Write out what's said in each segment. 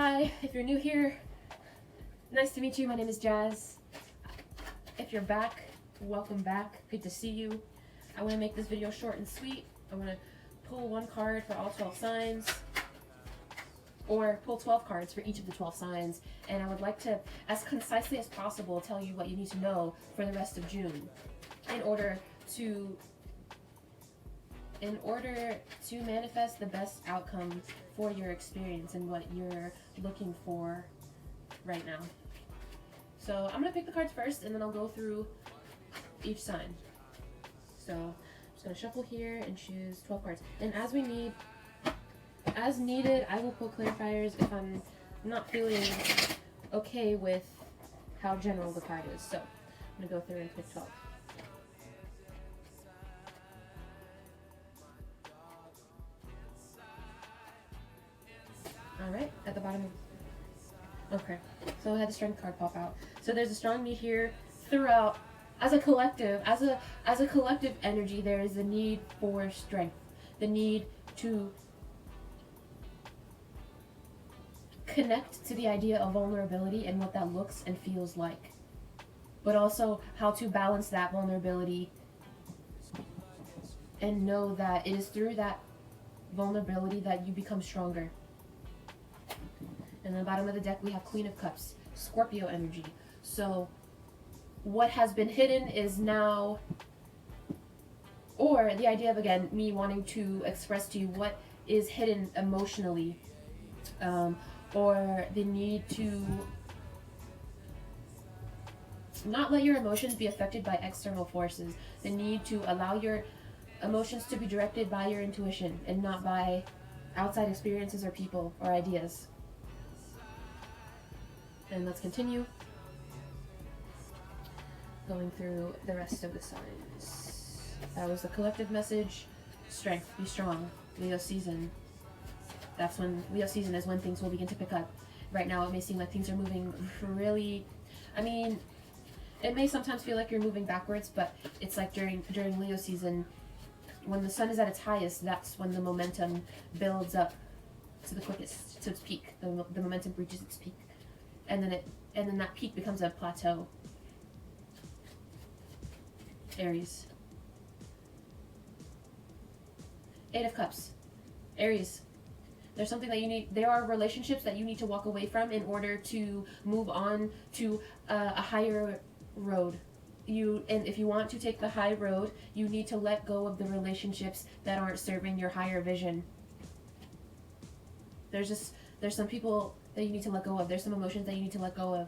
Hi, if you're new here, nice to meet you. My name is Jazz. If you're back, welcome back. Good to see you. I want to make this video short and sweet. I want to pull one card for all 12 signs, or pull 12 cards for each of the 12 signs. And I would like to, as concisely as possible, tell you what you need to know for the rest of June in order to manifest the best outcome for your experience and what you're looking for right now. So I'm going to pick the cards first, and then I'll go through each sign. So I'm just going to shuffle here and choose 12 cards. And as needed, I will pull clarifiers if I'm not feeling okay with how general the card is. So I'm going to go through and pick 12. Alright, at the bottom of... Okay, so I had the strength card pop out. So there's a strong need here throughout. As a collective, as a collective energy, there is a need for strength. The need to connect to the idea of vulnerability and what that looks and feels like. But also how to balance that vulnerability and know that it is through that vulnerability that you become stronger. And on the bottom of the deck, we have Queen of Cups, Scorpio energy. So what has been hidden is now, or the idea of, again, me wanting to express to you what is hidden emotionally, or the need to not let your emotions be affected by external forces, the need to allow your emotions to be directed by your intuition and not by outside experiences or people or ideas. And let's continue going through the rest of the signs. That was the collective message. Strength, be strong. Leo season. That's when Leo season is when things will begin to pick up. Right now it may seem like things are moving really, it may sometimes feel like you're moving backwards, but it's like during Leo season, when the sun is at its highest, that's when the momentum builds up to the quickest, to its peak. The momentum reaches its peak. And then that peak becomes a plateau. Aries. Eight of Cups. Aries. There's something that you need. There are relationships that you need to walk away from in order to move on to a higher road. And if you want to take the high road, you need to let go of the relationships that aren't serving your higher vision. There's some people that you need to let go of. There's some emotions that you need to let go of.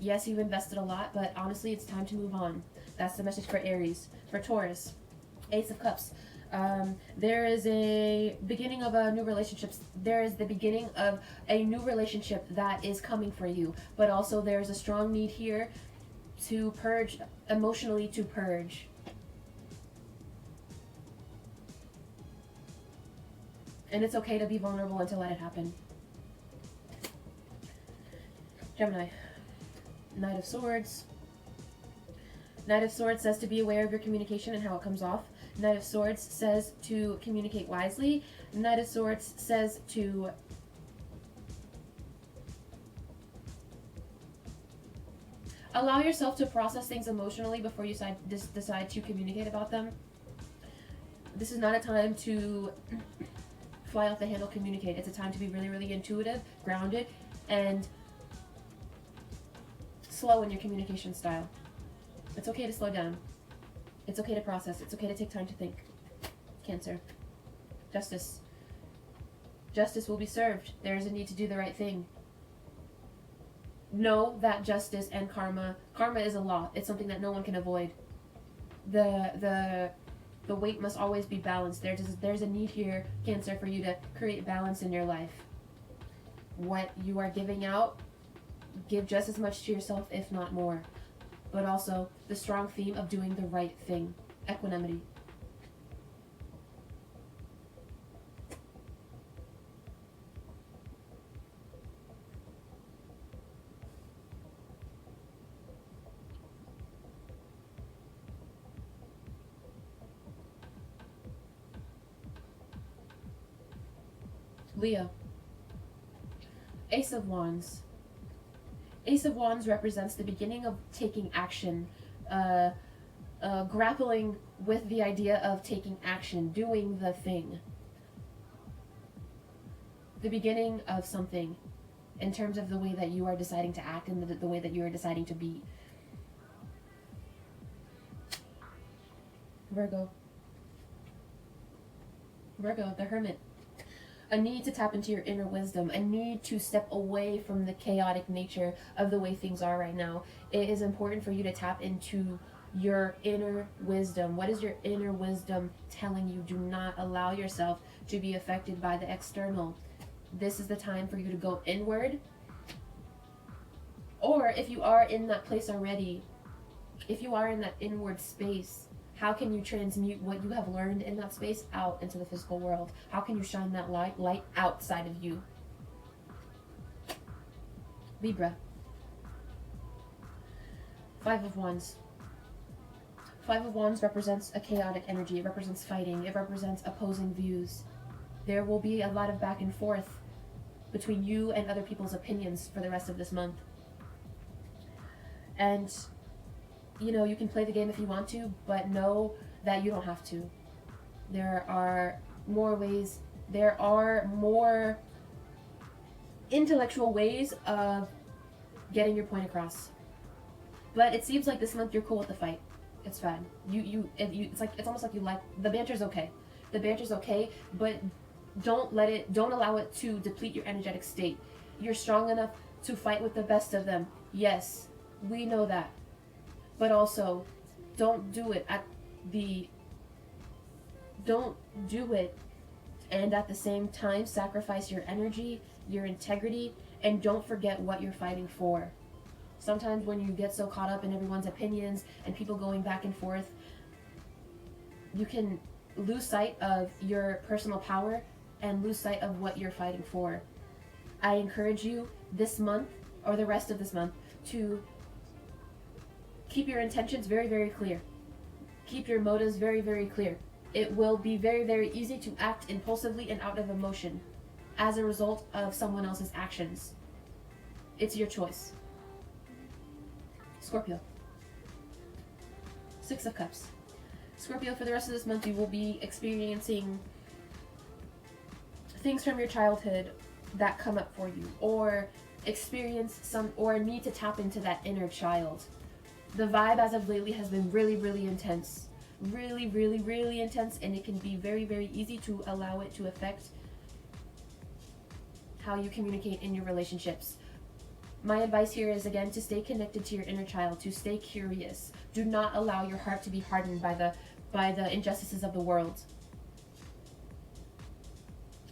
Yes, you've invested a lot, but honestly, it's time to move on. That's the message for Aries. For Taurus, Ace of Cups. There is a beginning of a new relationship. There is the beginning of a new relationship that is coming for you. But also there's a strong need here to purge, emotionally to purge. And it's okay to be vulnerable and to let it happen. Gemini. Knight of Swords. Knight of Swords says to be aware of your communication and how it comes off. Knight of Swords says to communicate wisely. Knight of Swords says to allow yourself to process things emotionally before you decide to communicate about them. This is not a time to fly off the handle, communicate. It's a time to be really, really intuitive, grounded, and slow in your communication style. It's okay to slow down. It's okay to process. It's okay to take time to think. Cancer. Justice. Justice will be served. There is a need to do the right thing. Know that justice and karma is a law. It's something that no one can avoid. The weight must always be balanced. There's a need here, Cancer, for you to create balance in your life. What you are giving out, give just as much to yourself, if not more. But also the strong theme of doing the right thing. Equanimity. Leo. Ace of Wands. Ace of Wands represents the beginning of taking action, grappling with the idea of taking action, doing the thing. The beginning of something in terms of the way that you are deciding to act and the way that you are deciding to be. Virgo. Virgo, the Hermit. A need to tap into your inner wisdom, a need to step away from the chaotic nature of the way things are right now. It is important for you to tap into your inner wisdom. What is your inner wisdom telling you? Do not allow yourself to be affected by the external. This is the time for you to go inward. Or if you are in that place already, if you are in that inward space, how can you transmute what you have learned in that space out into the physical world? How can you shine that light outside of you? Libra. Five of Wands. Five of Wands represents a chaotic energy. It represents fighting. It represents opposing views. There will be a lot of back and forth between you and other people's opinions for the rest of this month. And you can play the game if you want to, but know that you don't have to. There are more ways, there are more intellectual ways of getting your point across. But it seems like this month you're cool with the fight. It's fine. It's almost like you like, the banter's okay. The banter's okay, but don't allow it to deplete your energetic state. You're strong enough to fight with the best of them. Yes, we know that. But also, don't do it and at the same time sacrifice your energy, your integrity, and don't forget what you're fighting for. Sometimes when you get so caught up in everyone's opinions and people going back and forth, you can lose sight of your personal power and lose sight of what you're fighting for. I encourage you this month, or the rest of this month, to keep your intentions very, very clear. Keep your motives very, very clear. It will be very, very easy to act impulsively and out of emotion as a result of someone else's actions. It's your choice. Scorpio. Six of Cups. Scorpio, for the rest of this month, you will be experiencing things from your childhood that come up for you, or need to tap into that inner child. The vibe as of lately has been really, really intense. Really, really, really intense, and it can be very, very easy to allow it to affect how you communicate in your relationships. My advice here is, again, to stay connected to your inner child, to stay curious. Do not allow your heart to be hardened by the injustices of the world.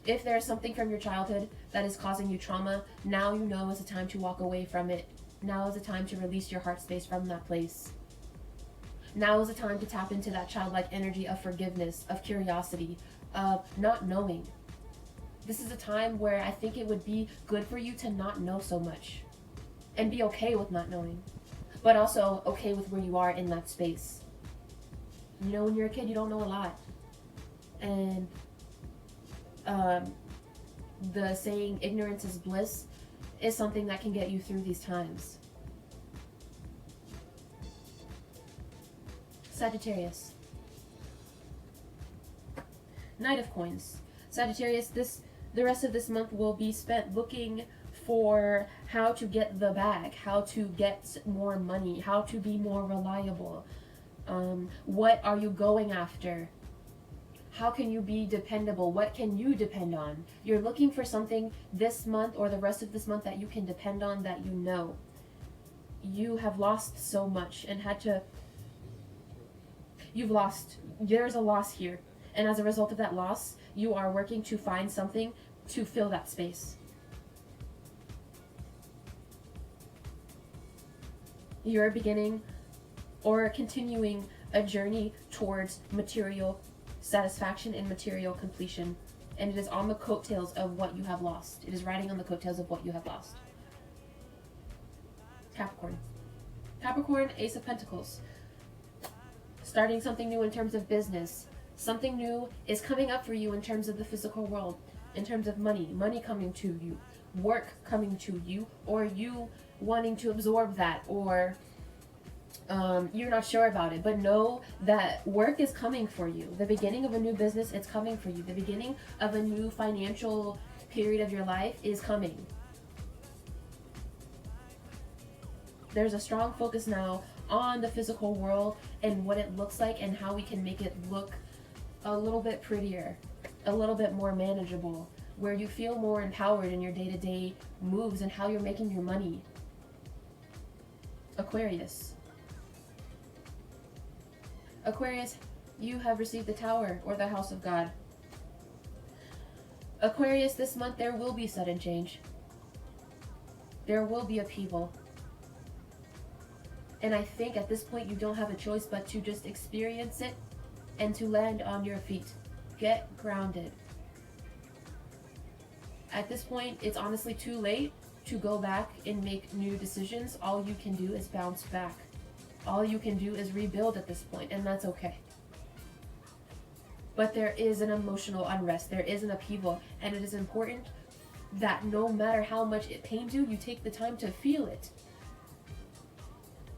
If there is something from your childhood that is causing you trauma, now you know is the time to walk away from it. Now is the time to release your heart space from that place. Now is the time to tap into that childlike energy of forgiveness, of curiosity, of not knowing. This is a time where I think it would be good for you to not know so much and be okay with not knowing, but also okay with where you are in that space. When you're a kid, you don't know a lot. And the saying, ignorance is bliss, is something that can get you through these times. Sagittarius. Knight of Coins. Sagittarius, the rest of this month will be spent looking for how to get the bag, how to get more money, how to be more reliable. What are you going after? How can you be dependable? What can you depend on? You're looking for something this month or the rest of this month that you can depend on, that you know. You have lost so much and there's a loss here. And as a result of that loss, you are working to find something to fill that space. You're beginning or continuing a journey towards material satisfaction and material completion, and it is on the coattails of what you have lost. It is riding on the coattails of what you have lost. Capricorn. Capricorn, Ace of Pentacles. Starting something new in terms of business. Something new is coming up for you in terms of the physical world, in terms of money coming to you, work coming to you, or you wanting to absorb that, or you're not sure about it, but know that work is coming for you. The beginning of a new business, it's coming for you. The beginning of a new financial period of your life is coming. There's a strong focus now on the physical world and what it looks like and how we can make it look a little bit prettier, a little bit more manageable, where you feel more empowered in your day-to-day moves and how you're making your money. Aquarius. Aquarius, you have received the Tower, or the House of God. Aquarius, this month there will be sudden change. There will be upheaval. And I think at this point you don't have a choice but to just experience it and to land on your feet. Get grounded. At this point, it's honestly too late to go back and make new decisions. All you can do is bounce back. All you can do is rebuild at this point, and that's okay. But there is an emotional unrest. There is an upheaval, and it is important that no matter how much it pains you, you take the time to feel it.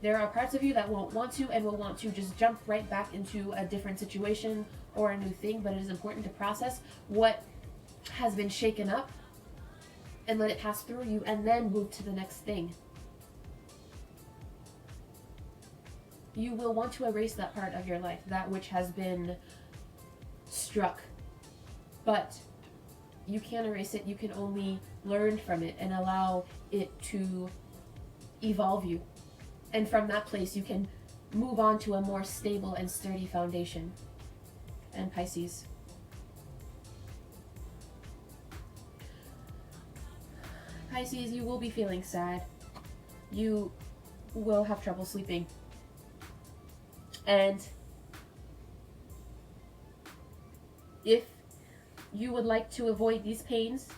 There are parts of you that won't want to and will want to just jump right back into a different situation or a new thing, but it is important to process what has been shaken up and let it pass through you and then move to the next thing. You will want to erase that part of your life, that which has been struck. But you can't erase it, you can only learn from it and allow it to evolve you. And from that place, you can move on to a more stable and sturdy foundation. And Pisces. Pisces, you will be feeling sad. You will have trouble sleeping. And if you would like to avoid these pains,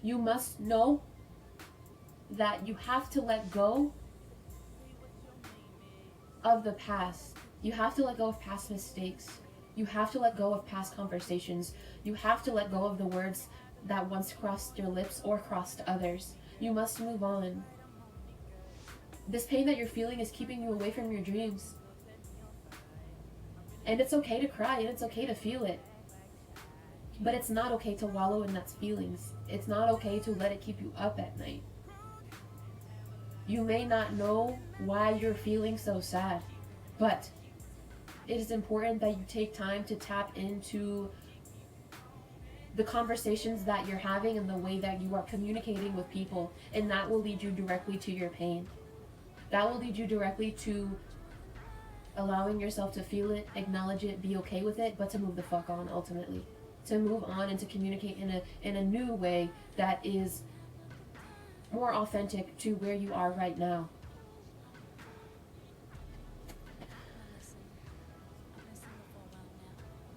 you must know that you have to let go of the past. You have to let go of past mistakes. You have to let go of past conversations. You have to let go of the words that once crossed your lips or crossed others. You must move on. This pain that you're feeling is keeping you away from your dreams. And it's okay to cry and it's okay to feel it. But it's not okay to wallow in that feelings. It's not okay to let it keep you up at night. You may not know why you're feeling so sad, but it is important that you take time to tap into the conversations that you're having and the way that you are communicating with people, and that will lead you directly to your pain. That will lead you directly to allowing yourself to feel it, acknowledge it, be okay with it, but to move the fuck on ultimately. To move on and to communicate in a new way that is more authentic to where you are right now.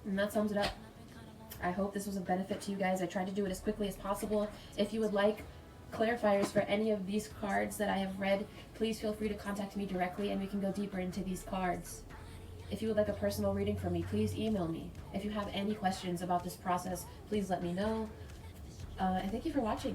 And that sums it up. I hope this was of benefit to you guys. I tried to do it as quickly as possible. If you would like clarifiers for any of these cards that I have read, please feel free to contact me directly and we can go deeper into these cards. If you would like a personal reading from me, please email me. If you have any questions about this process, please let me know. And thank you for watching.